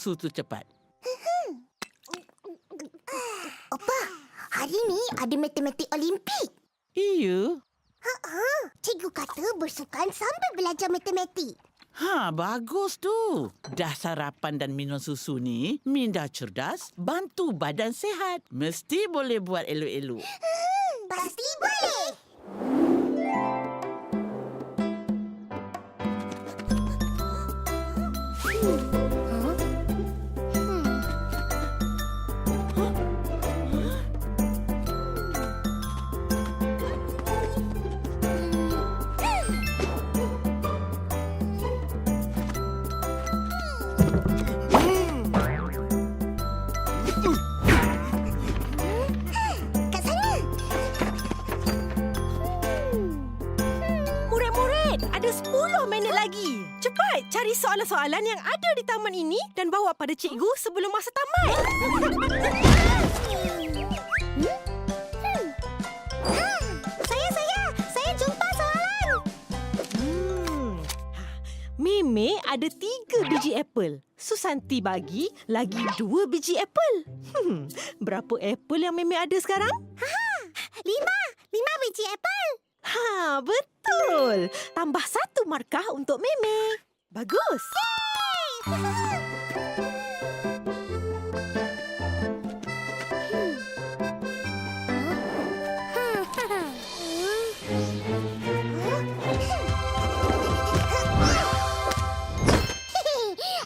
susu cepat. Opa, hari ni ada matematik Olimpik. Iya. Cikgu kata bersukan sambil belajar matematik. Bagus tu. Dah sarapan dan minum susu ni, minda cerdas, bantu badan sihat. Mesti boleh buat elok-elok. Pasti boleh. Kat sana. Murid-murid, ada 10 minit lagi. Cepat cari soalan-soalan yang ada di taman ini dan bawa pada cikgu sebelum masa tamat. Saya jumpa soalan. Meme ada 3 biji apple. Susanti bagi lagi 2 biji apple. Berapa apple yang Meme ada sekarang? 5 biji apple. Betul. Tambah 1 markah untuk Meme. Bagus.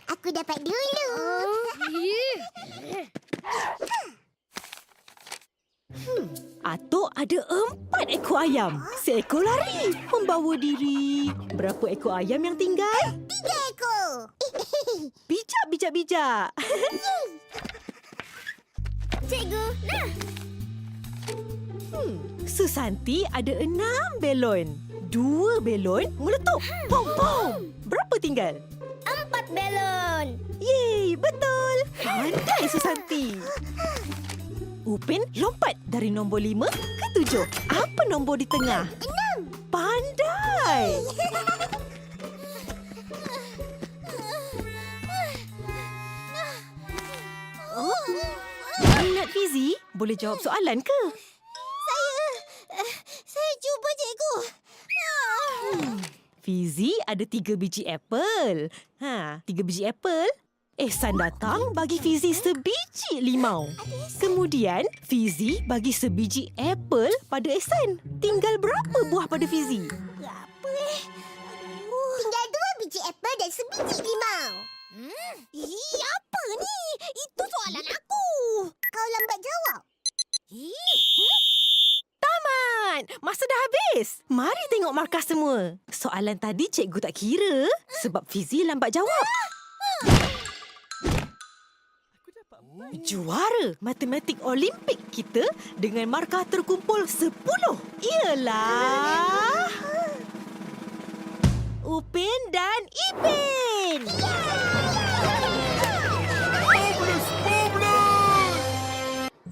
Aku dapat dulu. Atuk ada 4 ekor ayam. Seekor lari, membawa diri. Berapa ekor ayam yang tinggal? 3 ekor. Bijak, bijak, bijak. Cikgu, nah. Susanti ada 6 belon. 2 belon meletup. Pom, pom. Berapa tinggal? 4 belon. Yeay, betul. Pandai Susanti. Upin lompat dari nombor 5 ke 7. Apa nombor di tengah? 6. Pandai. Minat Fizi? Boleh jawab soalan ke? Saya cuba, cikgu. Fizi ada 3 biji apple. 3 biji apple. Ehsan datang bagi Fizi sebiji limau. Kemudian, Fizi bagi sebiji apple pada Ehsan. Tinggal berapa buah pada Fizi? Apa tinggal 2 biji apple dan sebiji limau. Apa ni? Itu soalan aku. Kau lambat jawab. Tamat! Masa dah habis. Mari tengok markah semua. Soalan tadi cikgu tak kira sebab Fizi lambat jawab. Juara matematik Olimpik kita dengan markah terkumpul 10 ialah Upin dan Ipin.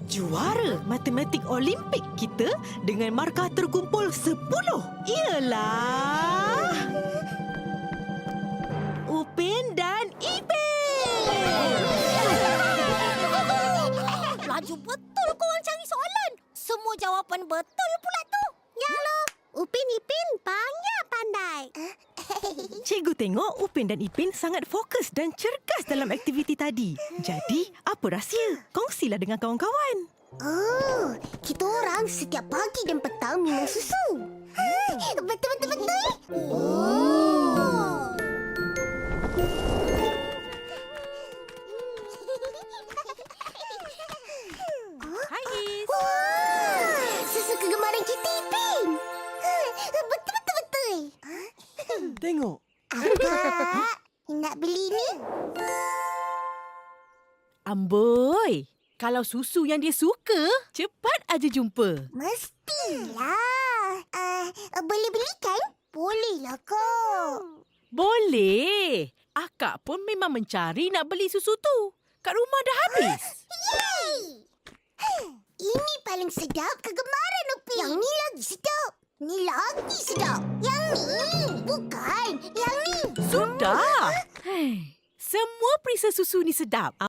Juara matematik Olimpik kita dengan markah terkumpul 10 ialah Upin dan Ipin. Laju betul korang cari soalan. Semua jawapan betul pula tu. Yalah. Upin Ipin pandai. Cikgu tengok Upin dan Ipin sangat fokus dan cergas dalam aktiviti tadi. Jadi, apa rahsia? Kongsilah dengan kawan-kawan. Oh, kita orang setiap pagi dan petang minum susu. Betul. Oh. Hai, Is. Wah, susu kegemaran kita, Ipin. Betul. Tengok. Akak, nak beli ni? Amboi, kalau susu yang dia suka, cepat aja jumpa. Mestilah. Boleh belikan? Bolehlah, Kak. Boleh. Akak pun memang mencari nak beli susu tu. Kat rumah dah habis. Yeay! Ini paling sedap kegemaran Upin. Yang ni lagi sedap. Ni lagi sedap. Yang ni. Bukan. Yang ni. Sudah. Hei, Semua perisa susu ni sedap.